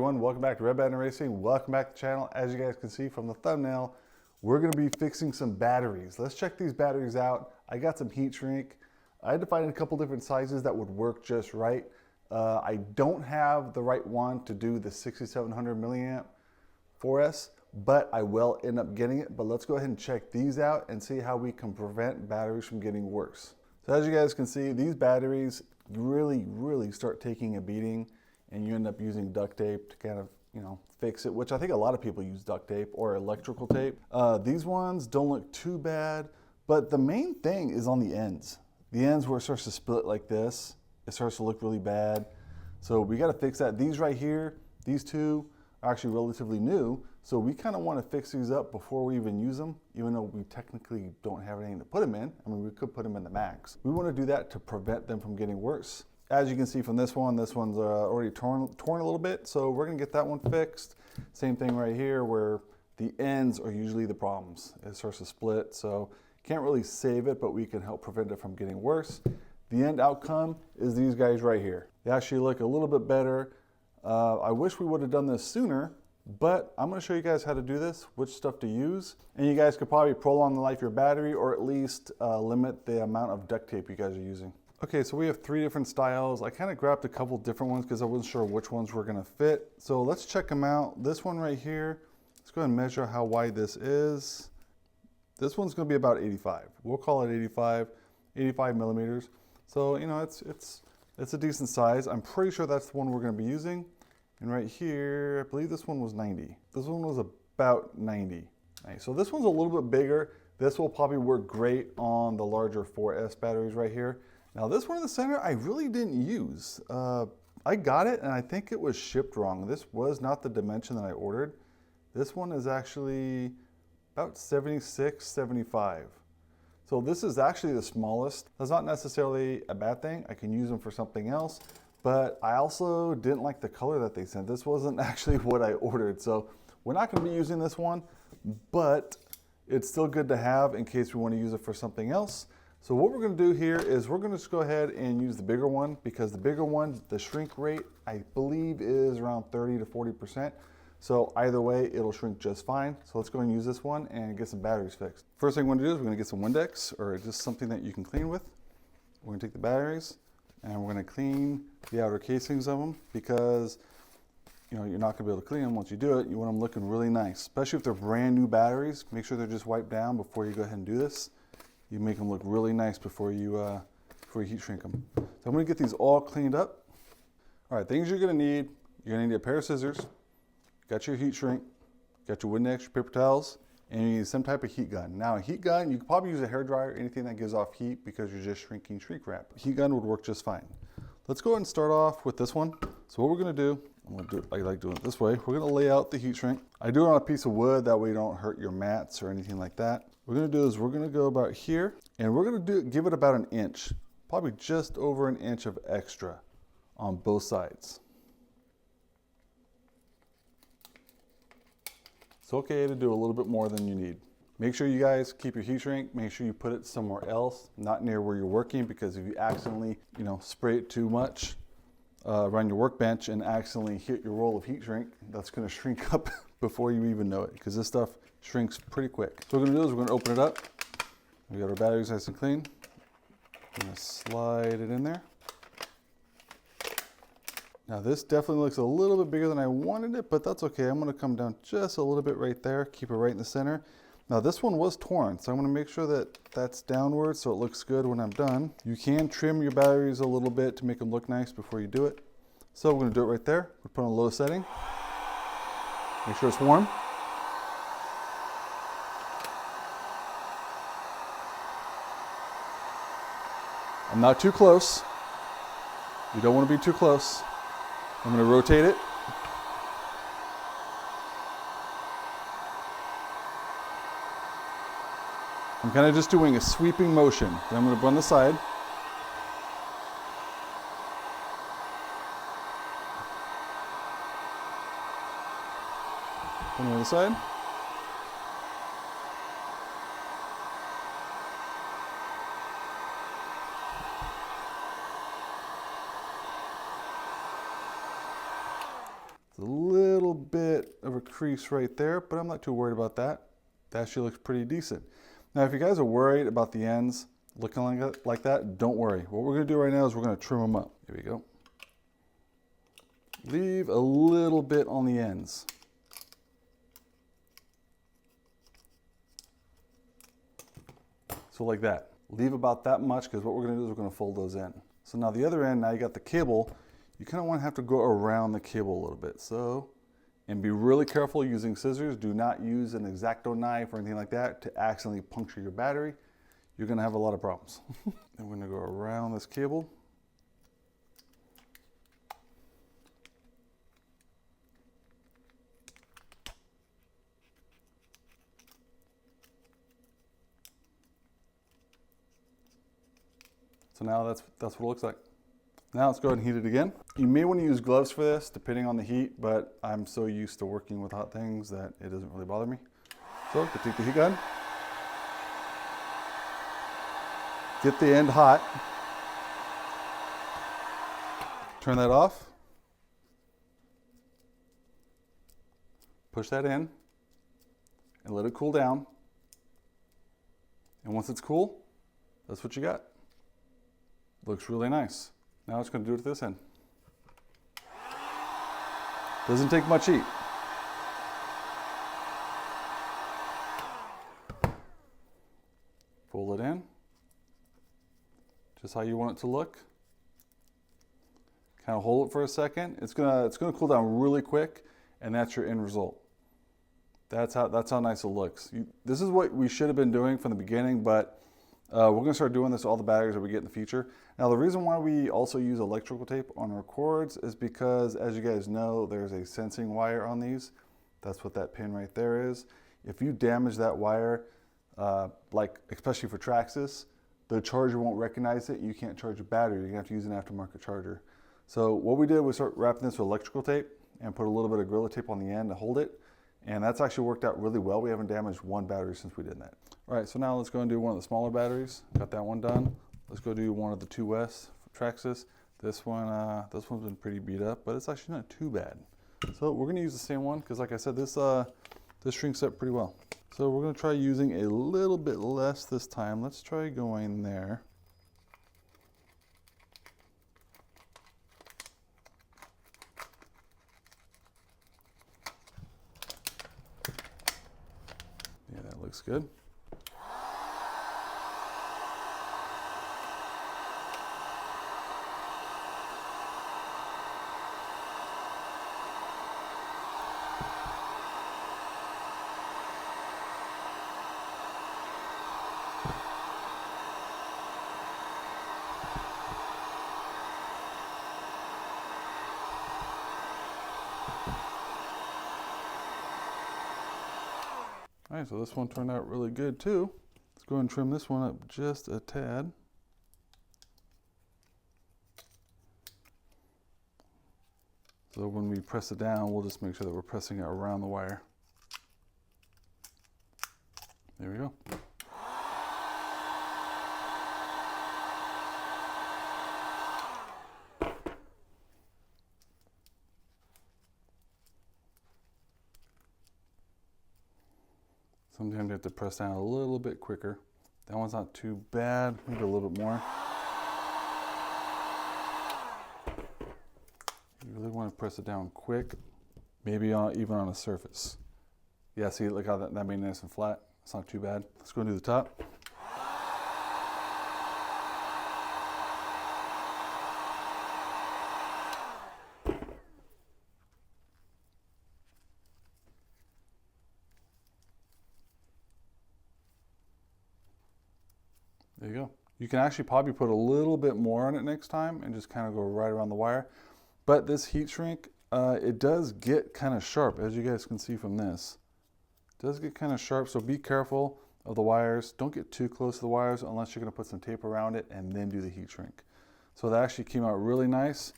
everyone, welcome back to Redbanditracing. Welcome back to the channel. As you guys can see from the thumbnail, we're going to be fixing some batteries. Let's check these batteries out. I got some heat shrink. I had to find a couple different sizes that would work just right. I don't have the right one to do the 6700 milliamp 4S, but I will end up getting it. But let's go ahead and check these out and see how we can prevent batteries from getting worse. So as you guys can see, these batteries really start taking a beating, and you end up using duct tape to kind of, fix it, which I think a lot of people use duct tape or electrical tape. These ones don't look too bad, but the main thing is on the ends. The ends where it starts to split like this, it starts to look really bad. So we got to fix that. These right here, these two are actually relatively new, so we kind of want to fix these up before we even use them, even though we technically don't have anything to put them in. I mean, we could put them in the max. We want to do that to prevent them from getting worse. As you can see from this one's already torn a little bit, so we're going to get that one fixed. Same thing right here, where the ends are usually the problems. It starts to split, so can't really save it, but we can help prevent it from getting worse. The end outcome is these guys right here. They actually look a little bit better. I wish we would have done this sooner, but I'm going to show you guys how to do this, which stuff to use, and you guys could probably prolong the life of your battery, or at least limit the amount of duct tape you guys are using. Okay, so we have 3 different styles. I kind of grabbed a couple different ones because I wasn't sure which ones were going to fit. So let's check them out. This one right here, let's go ahead and measure how wide this is. This one's going to be about 85. We'll call it 85 millimeters. So, it's a decent size. I'm pretty sure that's the one we're going to be using. And right here, I believe this one was 90. This one was about 90. Nice. So this one's a little bit bigger. This will probably work great on the larger 4S batteries right here. Now this one in the center, I really didn't use. I got it and I think it was shipped wrong. This was not the dimension that I ordered. This one is actually about 76, 75. So this is actually the smallest. That's not necessarily a bad thing. I can use them for something else, but I also didn't like the color that they sent. This wasn't actually what I ordered. So we're not gonna be using this one, but it's still good to have in case we wanna use it for something else. So what we're going to do here is we're going to just go ahead and use the bigger one, because the bigger one, the shrink rate, I believe is around 30 to 40%. So either way, it'll shrink just fine. So let's go ahead and use this one and get some batteries fixed. First thing we're going to do is we're going to get some Windex, or just something that you can clean with. We're going to take the batteries and we're going to clean the outer casings of them, because you're not going to be able to clean them once you do it. You want them looking really nice, especially if they're brand new batteries. Make sure they're just wiped down before you go ahead and do this. You make them look really nice before you heat shrink them. So I'm going to get these all cleaned up. All right, things you're going to need. You're going to need a pair of scissors. Got your heat shrink. Got your Windex, your paper towels, and you need some type of heat gun. Now a heat gun, you could probably use a hairdryer, anything that gives off heat, because you're just shrinking shrink wrap. A heat gun would work just fine. Let's go ahead and start off with this one. So what we're going to do, I like doing it this way. We're going to lay out the heat shrink. I do it on a piece of wood, that way you don't hurt your mats or anything like that. What we're going to do is we're going to go about here, and we're going to give it about an inch, probably just over an inch of extra on both sides. It's okay to do a little bit more than you need. Make sure you guys keep your heat shrink. Make sure you put it somewhere else, not near where you're working, because if you accidentally, spray it too much around your workbench and accidentally hit your roll of heat shrink, that's going to shrink up before you even know it, because this stuff shrinks pretty quick. So what we're going to do is we're going to open it up. We got our batteries nice and clean. I'm going to slide it in there. Now this definitely looks a little bit bigger than I wanted it, but that's okay. I'm going to come down just a little bit right there, keep it right in the center. Now this one was torn, so I'm going to make sure that that's downward so it looks good when I'm done. You can trim your batteries a little bit to make them look nice before you do it. So we're going to do it right there. We're put on a low setting. Make sure it's warm. I'm not too close. You don't want to be too close. I'm going to rotate it. I'm kind of just doing a sweeping motion. Then I'm going to run the side. On the other side. It's a little bit of a crease right there, but I'm not too worried about that. That actually looks pretty decent. Now, if you guys are worried about the ends looking like that, don't worry. What we're gonna do right now is we're gonna trim them up. Here we go. Leave a little bit on the ends. So like that. Leave about that much, because what we're gonna do is we're gonna fold those in. So now the other end, now you got the cable, you kind of want to have to go around the cable a little bit. So, and be really careful using scissors. Do not use an X-Acto knife or anything like that to accidentally puncture your battery. You're gonna have a lot of problems. And we're gonna go around this cable. So now that's what it looks like. Now let's go ahead and heat it again. You may want to use gloves for this, depending on the heat, but I'm so used to working with hot things that it doesn't really bother me. So, take the heat gun. Get the end hot. Turn that off. Push that in and let it cool down. And once it's cool, that's what you got. Looks really nice. Now it's going to do it to this end. Doesn't take much heat. Fold it in. Just how you want it to look. Kind of hold it for a second. It's gonna cool down really quick, and that's your end result. That's how nice it looks. This is what we should have been doing from the beginning, but we're going to start doing this to all the batteries that we get in the future. Now, the reason why we also use electrical tape on our cords is because, as you guys know, there's a sensing wire on these. That's what that pin right there is. If you damage that wire, like especially for Traxxas, the charger won't recognize it. You can't charge a battery. You're going to have to use an aftermarket charger. So what we did was start wrapping this with electrical tape and put a little bit of Gorilla Tape on the end to hold it. And that's actually worked out really well. We haven't damaged one battery since we did that. All right, so now let's go and do one of the smaller batteries. Got that one done. Let's go do one of the 2S Traxxas. This one's been pretty beat up, but it's actually not too bad. So we're gonna use the same one because, like I said, this shrinks up pretty well. So we're gonna try using a little bit less this time. Let's try going there. Yeah, that looks good. All right, so this one turned out really good too. Let's go ahead and trim this one up just a tad. So when we press it down, we'll just make sure that we're pressing it around the wire. There we go. Sometimes you have to press down a little bit quicker. That one's not too bad, maybe a little bit more. You really want to press it down quick, maybe even on a surface. Yeah, see, look how that made it nice and flat. It's not too bad. Let's go and do the top. There you go. You can actually probably put a little bit more on it next time and just kind of go right around the wire. But this heat shrink, it does get kind of sharp, as you guys can see from this. It does get kind of sharp, so be careful of the wires. Don't get too close to the wires unless you're going to put some tape around it and then do the heat shrink. So that actually came out really nice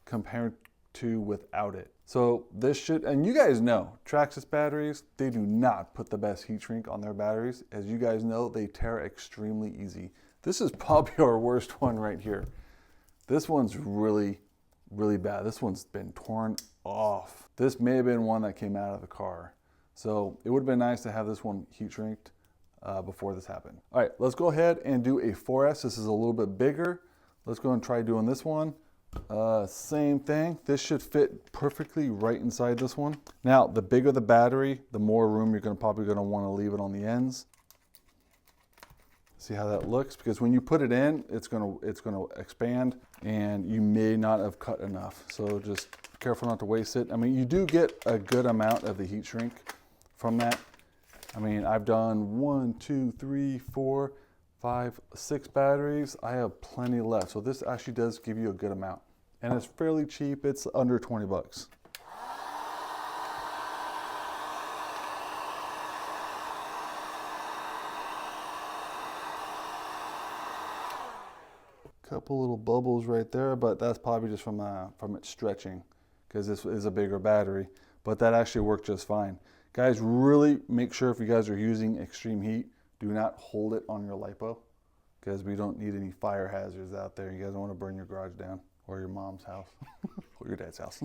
compared to without it. So this should, and you guys know, Traxxas batteries, they do not put the best heat shrink on their batteries. As you guys know, they tear extremely easy. This is probably our worst one right here. This one's really, really bad. This one's been torn off. This may have been one that came out of the car. So it would have been nice to have this one heat shrinked before this happened. All right, let's go ahead and do a 4S. This is a little bit bigger. Let's go and try doing this one. Same thing. This should fit perfectly right inside this one. Now, the bigger the battery, the more room you're probably gonna want to leave it on the ends. See how that looks? Because when you put it in, it's gonna expand, and you may not have cut enough. So just be careful not to waste it. I mean, you do get a good amount of the heat shrink from that. I mean, I've done 1, 2, 3, 4, 5, 6 batteries. I have plenty left. So this actually does give you a good amount. And it's fairly cheap. It's under 20 bucks. Couple little bubbles right there, but that's probably just from it stretching, because this is a bigger battery. But that actually worked just fine. Guys, really make sure if you guys are using extreme heat, do not hold it on your LiPo, because we don't need any fire hazards out there. You guys don't want to burn your garage down, or your mom's house, or your dad's house.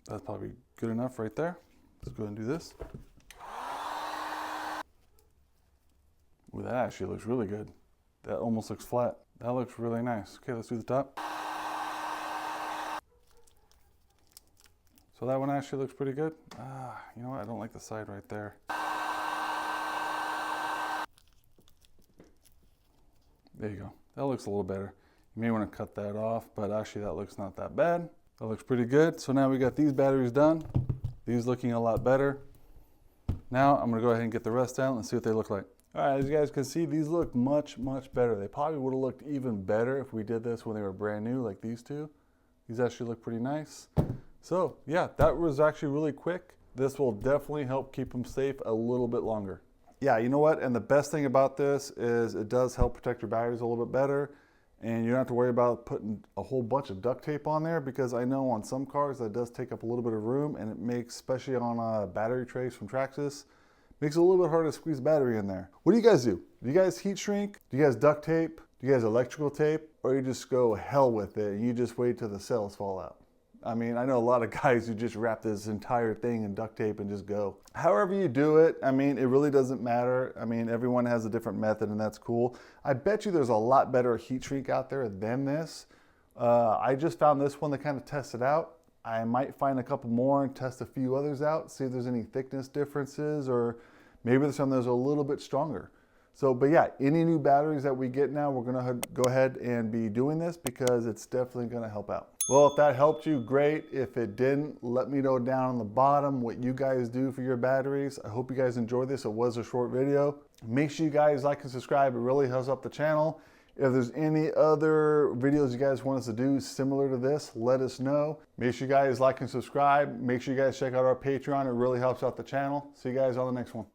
That's probably good enough right there. Let's go ahead and do this. Ooh, that actually looks really good. That almost looks flat. That looks really nice. Okay, let's do the top. So that one actually looks pretty good. You know what? I don't like the side right there. There you go. That looks a little better. You may want to cut that off, but actually that looks not that bad. That looks pretty good. So now we got these batteries done. These looking a lot better. Now I'm gonna go ahead and get the rest out and see what they look like. All right, as you guys can see, these look much, much better. They probably would have looked even better if we did this when they were brand new, like these two. These actually look pretty nice. So yeah, that was actually really quick. This will definitely help keep them safe a little bit longer. Yeah, you know what? And the best thing about this is it does help protect your batteries a little bit better. And you don't have to worry about putting a whole bunch of duct tape on there, because I know on some cars that does take up a little bit of room, and it makes, especially on battery trays from Traxxas, makes it a little bit harder to squeeze battery in there. What do you guys do? Do you guys heat shrink? Do you guys duct tape? Do you guys electrical tape? Or you just go hell with it and you just wait till the cells fall out? I mean, I know a lot of guys who just wrap this entire thing in duct tape and just go. However you do it, I mean, it really doesn't matter. I mean, everyone has a different method, and that's cool. I bet you there's a lot better heat shrink out there than this. I just found this one to kind of test it out. I might find a couple more and test a few others out, see if there's any thickness differences, or maybe there's some that's a little bit stronger. So, but yeah, any new batteries that we get now, we're gonna go ahead and be doing this, because it's definitely gonna help out. Well, if that helped you, great. If it didn't, let me know down on the bottom what you guys do for your batteries. I hope you guys enjoyed this. It was a short video. Make sure you guys like and subscribe. It really helps up the channel. If there's any other videos you guys want us to do similar to this, let us know. Make sure you guys like and subscribe. Make sure you guys check out our Patreon. It really helps out the channel. See you guys on the next one.